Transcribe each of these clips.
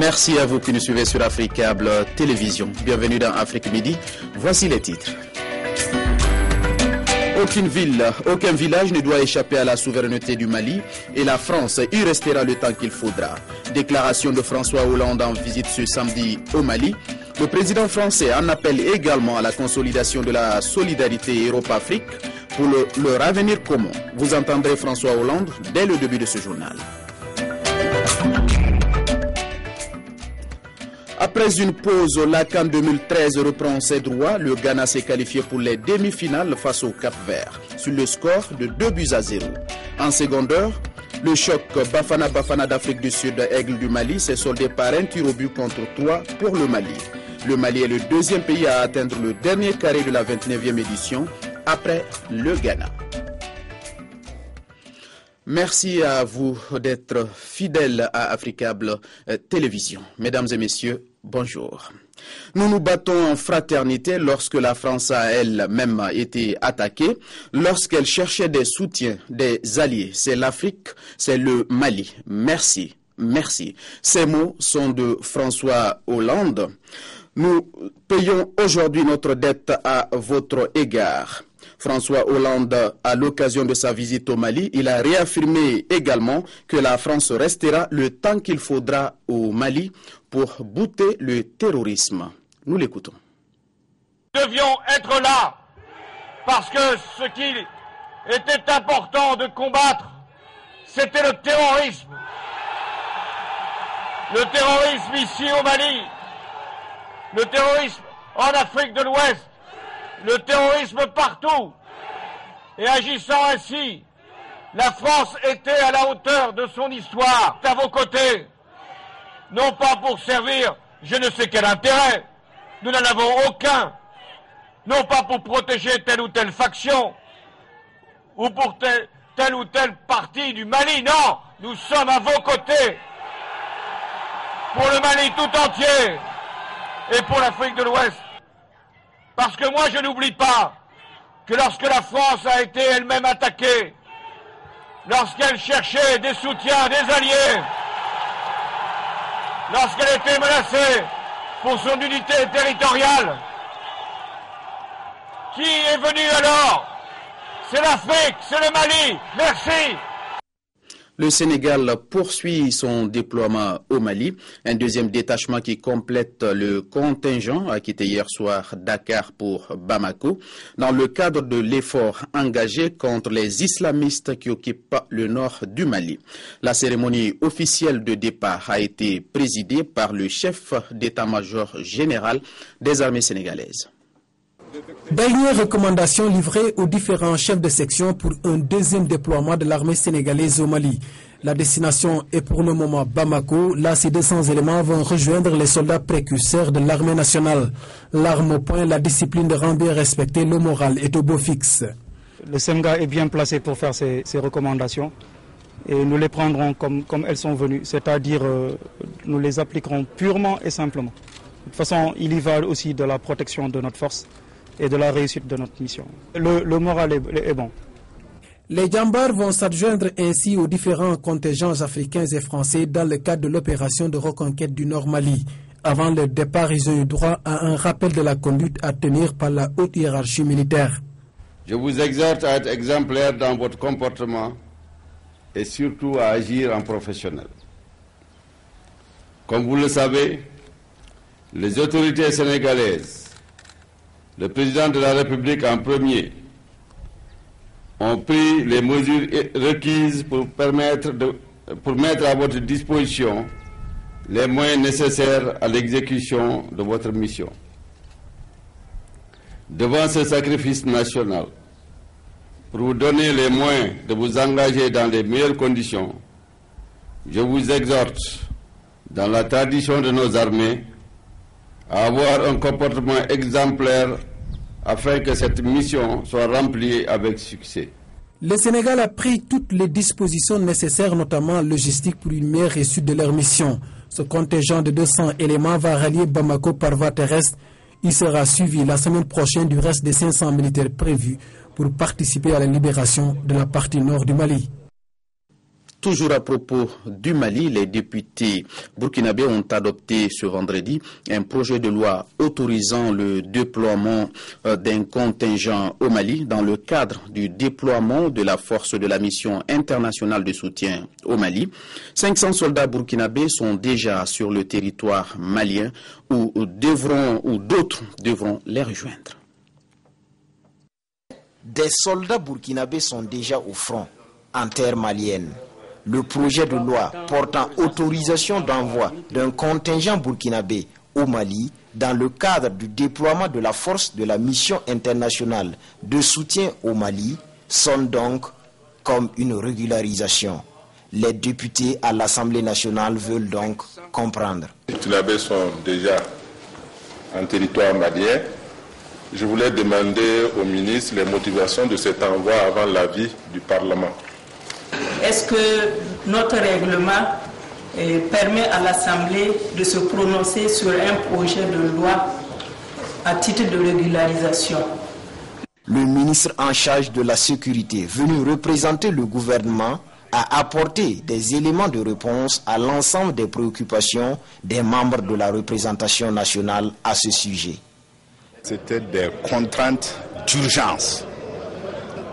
Merci à vous qui nous suivez sur Africable Télévision. Bienvenue dans Afrique Midi. Voici les titres. Aucune ville, aucun village ne doit échapper à la souveraineté du Mali et la France y restera le temps qu'il faudra. Déclaration de François Hollande en visite ce samedi au Mali. Le président français en appelle également à la consolidation de la solidarité Europe-Afrique pour leur avenir commun. Vous entendrez François Hollande dès le début de ce journal. Après une pause, la CAN 2013 reprend ses droits. Le Ghana s'est qualifié pour les demi-finales face au Cap-Vert sur le score de 2-0. En secondaire, le choc Bafana d'Afrique du Sud, Aigle du Mali, s'est soldé par un tir au but contre 3 pour le Mali. Le Mali est le deuxième pays à atteindre le dernier carré de la 29e édition après le Ghana. Merci à vous d'être fidèles à Africable Télévision. Mesdames et messieurs, bonjour. Nous nous battons en fraternité lorsque la France a elle-même été attaquée, lorsqu'elle cherchait des soutiens, des alliés. C'est l'Afrique, c'est le Mali. Merci, merci. Ces mots sont de François Hollande. Nous payons aujourd'hui notre dette à votre égard. François Hollande, à l'occasion de sa visite au Mali, il a réaffirmé également que la France restera le temps qu'il faudra au Mali pour bouter le terrorisme. Nous l'écoutons. Nous devions être là parce que ce qu'il était important de combattre, c'était le terrorisme. Le terrorisme ici au Mali, le terrorisme en Afrique de l'Ouest, le terrorisme partout. Et agissant ainsi, la France était à la hauteur de son histoire, à vos côtés. Non pas pour servir je ne sais quel intérêt, nous n'en avons aucun. Non pas pour protéger telle ou telle faction, ou pour telle ou telle partie du Mali, non, nous sommes à vos côtés. Pour le Mali tout entier, et pour l'Afrique de l'Ouest. Parce que moi je n'oublie pas que lorsque la France a été elle-même attaquée, lorsqu'elle cherchait des soutiens, des alliés, lorsqu'elle était menacée pour son unité territoriale, qui est venu alors? C'est l'Afrique, c'est le Mali. Merci. Le Sénégal poursuit son déploiement au Mali. Un deuxième détachement qui complète le contingent a quitté hier soir Dakar pour Bamako dans le cadre de l'effort engagé contre les islamistes qui occupent le nord du Mali. La cérémonie officielle de départ a été présidée par le chef d'état-major général des armées sénégalaises. Dernière recommandation livrée aux différents chefs de section pour un deuxième déploiement de l'armée sénégalaise au Mali. La destination est pour le moment Bamako. Là, ces 200 éléments vont rejoindre les soldats précurseurs de l'armée nationale. L'arme au point, la discipline de rang bien respectée, le moral est au beau fixe. Le SEMGA est bien placé pour faire ces recommandations et nous les prendrons comme elles sont venues, c'est-à-dire nous les appliquerons purement et simplement. De toute façon, il y va aussi de la protection de notre force et de la réussite de notre mission. Le moral est bon. Les Djambars vont s'adjoindre ainsi aux différents contingents africains et français dans le cadre de l'opération de reconquête du Nord Mali. Avant le départ, ils ont eu droit à un rappel de la conduite à tenir par la haute hiérarchie militaire. Je vous exhorte à être exemplaire dans votre comportement et surtout à agir en professionnel. Comme vous le savez, les autorités sénégalaises, le président de la République en premier, ont pris les mesures requises pour mettre à votre disposition les moyens nécessaires à l'exécution de votre mission. Devant ce sacrifice national, pour vous donner les moyens de vous engager dans les meilleures conditions, je vous exhorte, dans la tradition de nos armées, à avoir un comportement exemplaire afin que cette mission soit remplie avec succès. Le Sénégal a pris toutes les dispositions nécessaires, notamment logistiques, pour une meilleure réussite de leur mission. Ce contingent de 200 éléments va rallier Bamako par voie terrestre. Il sera suivi la semaine prochaine du reste des 500 militaires prévus pour participer à la libération de la partie nord du Mali. Toujours à propos du Mali, les députés burkinabés ont adopté ce vendredi un projet de loi autorisant le déploiement d'un contingent au Mali dans le cadre du déploiement de la force de la mission internationale de soutien au Mali. 500 soldats burkinabés sont déjà sur le territoire malien où d'autres devront les rejoindre. Des soldats burkinabés sont déjà au front en terre malienne. Le projet de loi portant autorisation d'envoi d'un contingent burkinabé au Mali dans le cadre du déploiement de la force de la mission internationale de soutien au Mali sonne donc comme une régularisation. Les députés à l'Assemblée nationale veulent donc comprendre. Les Burkinabés sont déjà en territoire malien. Je voulais demander au ministre les motivations de cet envoi avant l'avis du Parlement. Est-ce que notre règlement permet à l'Assemblée de se prononcer sur un projet de loi à titre de régularisation? Le ministre en charge de la sécurité, venu représenter le gouvernement, a apporté des éléments de réponse à l'ensemble des préoccupations des membres de la représentation nationale à ce sujet. C'était des contraintes d'urgence.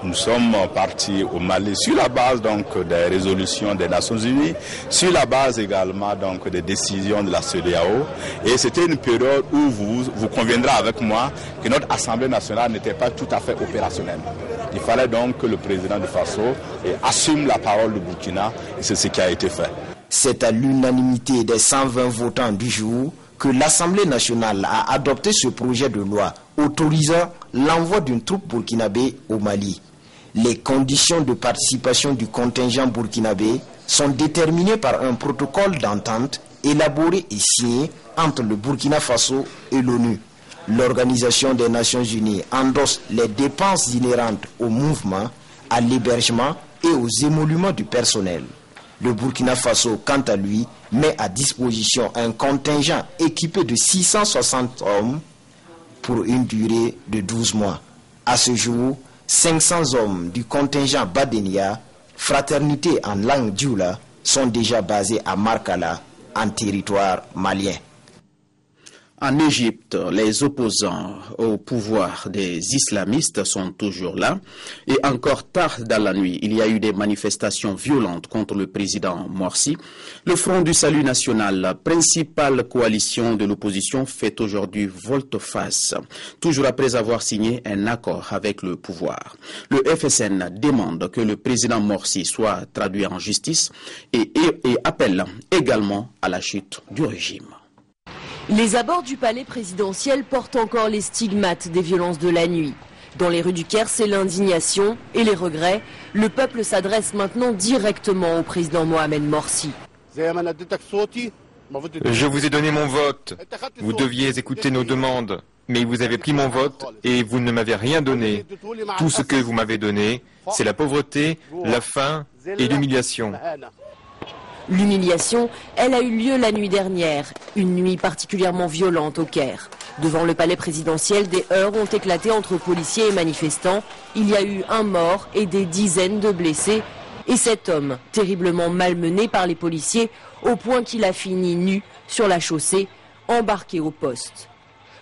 Nous sommes partis au Mali sur la base donc des résolutions des Nations Unies, sur la base également donc des décisions de la CEDEAO. Et c'était une période où vous conviendrez avec moi que notre Assemblée nationale n'était pas tout à fait opérationnelle. Il fallait donc que le président de Faso assume la parole du Burkina, et c'est ce qui a été fait. C'est à l'unanimité des 120 votants du jour que l'Assemblée nationale a adopté ce projet de loi autorisant l'envoi d'une troupe burkinabé au Mali. Les conditions de participation du contingent burkinabé sont déterminées par un protocole d'entente élaboré et signé entre le Burkina Faso et l'ONU. L'Organisation des Nations Unies endosse les dépenses inhérentes au mouvement, à l'hébergement et aux émoluments du personnel. Le Burkina Faso, quant à lui, met à disposition un contingent équipé de 660 hommes pour une durée de 12 mois. À ce jour, 500 hommes du contingent Badenia, fraternité en langue dioula, sont déjà basés à Markala, en territoire malien. En Égypte, les opposants au pouvoir des islamistes sont toujours là. Et encore tard dans la nuit, il y a eu des manifestations violentes contre le président Morsi. Le Front du Salut National, principale coalition de l'opposition, fait aujourd'hui volte-face, toujours après avoir signé un accord avec le pouvoir. Le FSN demande que le président Morsi soit traduit en justice et appelle également à la chute du régime. Les abords du palais présidentiel portent encore les stigmates des violences de la nuit. Dans les rues du Caire, c'est l'indignation et les regrets. Le peuple s'adresse maintenant directement au président Mohamed Morsi. Je vous ai donné mon vote. Vous deviez écouter nos demandes. Mais vous avez pris mon vote et vous ne m'avez rien donné. Tout ce que vous m'avez donné, c'est la pauvreté, la faim et l'humiliation. L'humiliation, elle a eu lieu la nuit dernière, une nuit particulièrement violente au Caire. Devant le palais présidentiel, des heurts ont éclaté entre policiers et manifestants. Il y a eu un mort et des dizaines de blessés. Et cet homme, terriblement malmené par les policiers, au point qu'il a fini nu sur la chaussée, embarqué au poste.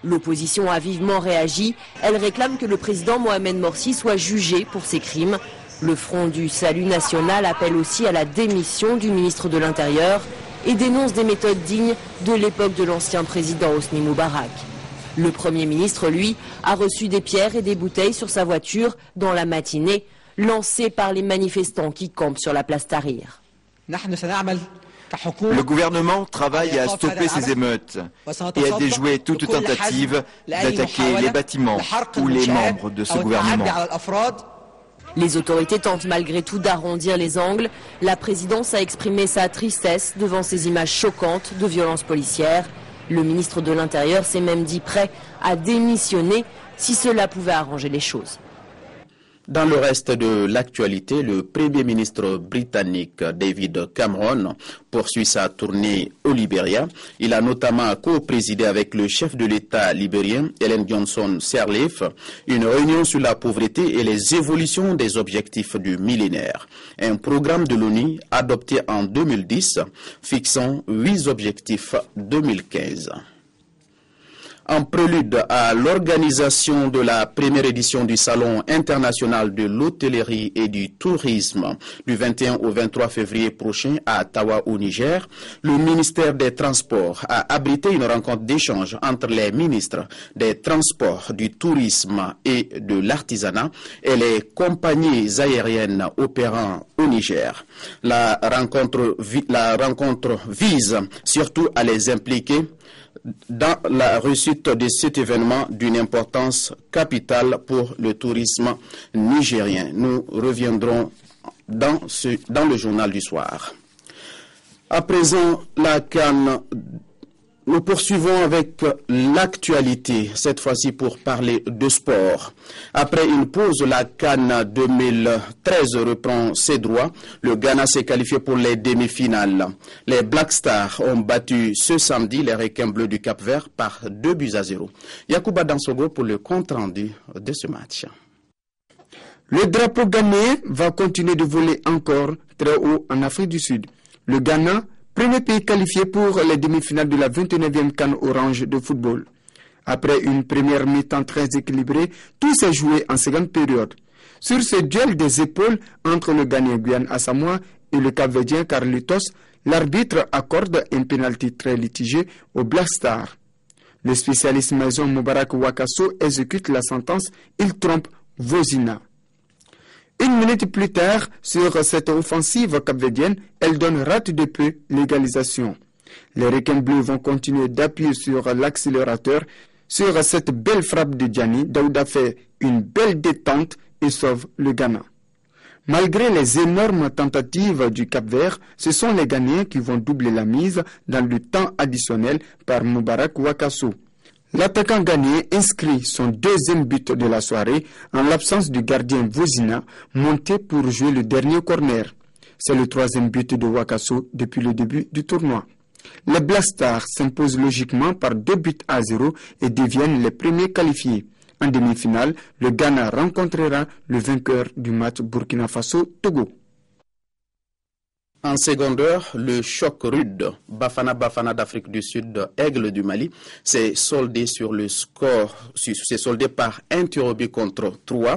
L'opposition a vivement réagi. Elle réclame que le président Mohamed Morsi soit jugé pour ses crimes. Le Front du Salut National appelle aussi à la démission du ministre de l'Intérieur et dénonce des méthodes dignes de l'époque de l'ancien président Hosni Moubarak. Le Premier ministre, lui, a reçu des pierres et des bouteilles sur sa voiture dans la matinée, lancées par les manifestants qui campent sur la place Tahrir. Le gouvernement travaille à stopper ces émeutes et à déjouer toute tentative d'attaquer les bâtiments ou les membres de ce gouvernement. Les autorités tentent malgré tout d'arrondir les angles. La présidence a exprimé sa tristesse devant ces images choquantes de violences policières. Le ministre de l'Intérieur s'est même dit prêt à démissionner si cela pouvait arranger les choses. Dans le reste de l'actualité, le Premier ministre britannique David Cameron poursuit sa tournée au Libéria. Il a notamment co-présidé avec le chef de l'État libérien, Ellen Johnson Sirleaf, une réunion sur la pauvreté et les évolutions des objectifs du millénaire. Un programme de l'ONU adopté en 2010, fixant 8 objectifs 2015. En prélude à l'organisation de la première édition du Salon international de l'hôtellerie et du tourisme du 21 au 23 février prochain à Tawa au Niger, le ministère des Transports a abrité une rencontre d'échange entre les ministres des Transports, du Tourisme et de l'Artisanat et les compagnies aériennes opérant au Niger. La rencontre vise surtout à les impliquer dans la réussite de cet événement d'une importance capitale pour le tourisme nigérien. Nous reviendrons dans le journal du soir. À présent, la CAN. Nous poursuivons avec l'actualité, cette fois-ci pour parler de sport. Après une pause, la CAN 2013 reprend ses droits. Le Ghana s'est qualifié pour les demi-finales. Les Black Stars ont battu ce samedi les Requins bleus du Cap-Vert par 2-0. Yacouba Dansogo pour le compte-rendu de ce match. Le drapeau ghanéen va continuer de voler encore très haut en Afrique du Sud. Le Ghana, premier pays qualifié pour les demi-finales de la 29e CAN Orange de football. Après une première mi-temps très équilibrée, tout s'est joué en seconde période. Sur ce duel des épaules entre le Ghanéen Guyane Asamoah et le Cap-Verdien Carlitos, l'arbitre accorde un pénalty très litigé au Black Star. Le spécialiste maison Moubarak Wakasso exécute la sentence, il trompe Vozina. Une minute plus tard, sur cette offensive capverdienne, elle donne rate de peu l'égalisation. Les Requins bleus vont continuer d'appuyer sur l'accélérateur. Sur cette belle frappe de Diani, Daouda fait une belle détente et sauve le Ghana. Malgré les énormes tentatives du Cap-Vert, ce sont les Ghanéens qui vont doubler la mise dans le temps additionnel par Moubarak Wakasso. L'attaquant ghanéen inscrit son deuxième but de la soirée en l'absence du gardien Vozina, monté pour jouer le dernier corner. C'est le troisième but de Wakasso depuis le début du tournoi. Les Black Stars s'imposent logiquement par 2-0 et deviennent les premiers qualifiés. En demi-finale, le Ghana rencontrera le vainqueur du match Burkina Faso-Togo. En secondaire, le choc rude Bafana d'Afrique du Sud, Aigle du Mali, s'est soldé sur le score, s'est soldé par 1-0 contre 3.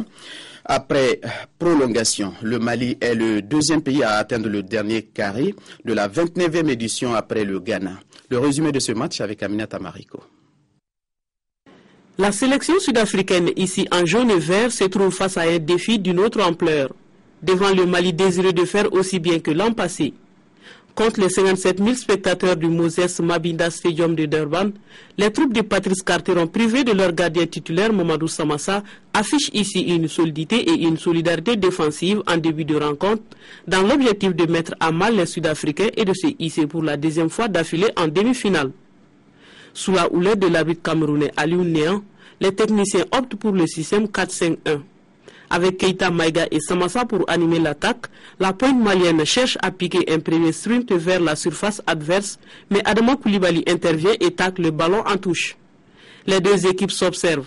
Après prolongation, le Mali est le deuxième pays à atteindre le dernier carré de la 29e édition après le Ghana. Le résumé de ce match avec Aminata Mariko. La sélection sud-africaine ici en jaune et vert se trouve face à un défi d'une autre ampleur. Devant le Mali désireux de faire aussi bien que l'an passé. Contre les 57 000 spectateurs du Moses Mabinda Stadium de Durban, les troupes de Patrice Carter ont privé de leur gardien titulaire Mamadou Samassa affichent ici une solidité et une solidarité défensive en début de rencontre dans l'objectif de mettre à mal les Sud-Africains et de se hisser pour la deuxième fois d'affilée en demi-finale. Sous la houlette de l'arbitre camerounais Aliou Néan, les techniciens optent pour le système 4-5-1. Avec Keita Maïga et Samassa pour animer l'attaque, la pointe malienne cherche à piquer un premier sprint vers la surface adverse, mais Adama Koulibaly intervient et tacle le ballon en touche. Les deux équipes s'observent.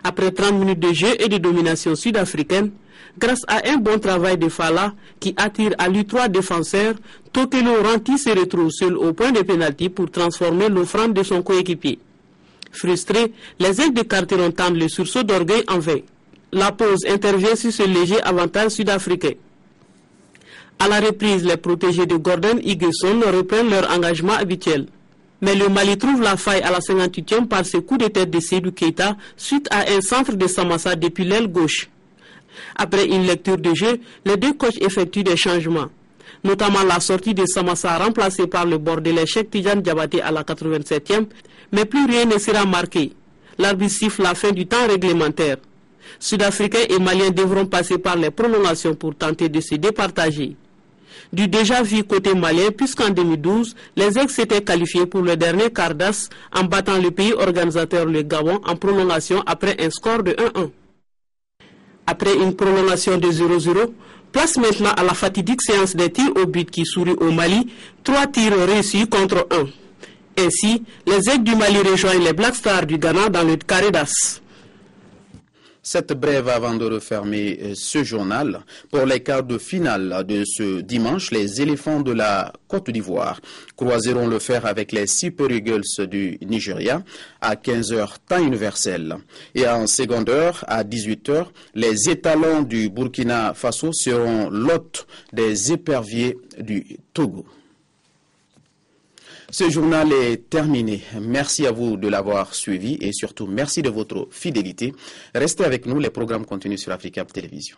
Après 30 minutes de jeu et de domination sud-africaine, grâce à un bon travail de Fala qui attire à lui 3 défenseurs, Tokelo Ranti se retrouve seul au point de pénalty pour transformer l'offrande de son coéquipier. Frustrés, les ailes de Carter entendent le sursaut d'orgueil en vain. La pause intervient sur ce léger avantage sud-africain. À la reprise, les protégés de Gordon Higuesson reprennent leur engagement habituel. Mais le Mali trouve la faille à la 58e par ce coup de tête de Seydou Keita suite à un centre de Samassa depuis l'aile gauche. Après une lecture de jeu, les deux coachs effectuent des changements, notamment la sortie de Samassa remplacée par le bordelais Cheikh Tidiane Diabaté à la 87e, mais plus rien ne sera marqué. L'arbitre siffle la fin du temps réglementaire. Sud-Africains et Maliens devront passer par les prolongations pour tenter de se départager. Du déjà vu côté malien, puisqu'en 2012, les ex s'étaient qualifiés pour le dernier quart d'as en battant le pays organisateur le Gabon en prolongation après un score de 1-1. Après une prolongation de 0-0, place maintenant à la fatidique séance des tirs au but qui sourit au Mali, 3 tirs réussis contre 1. Ainsi, les Aigles du Mali rejoignent les Black Stars du Ghana dans le carré d'as. Cette brève avant de refermer ce journal. Pour les quarts de finale de ce dimanche, les éléphants de la Côte d'Ivoire croiseront le fer avec les Super Eagles du Nigeria à 15h temps universel. Et en seconde heure, à 18h, les étalons du Burkina Faso seront l'hôte des éperviers du Togo. Ce journal est terminé. Merci à vous de l'avoir suivi et surtout merci de votre fidélité. Restez avec nous, les programmes continuent sur Africa Télévision.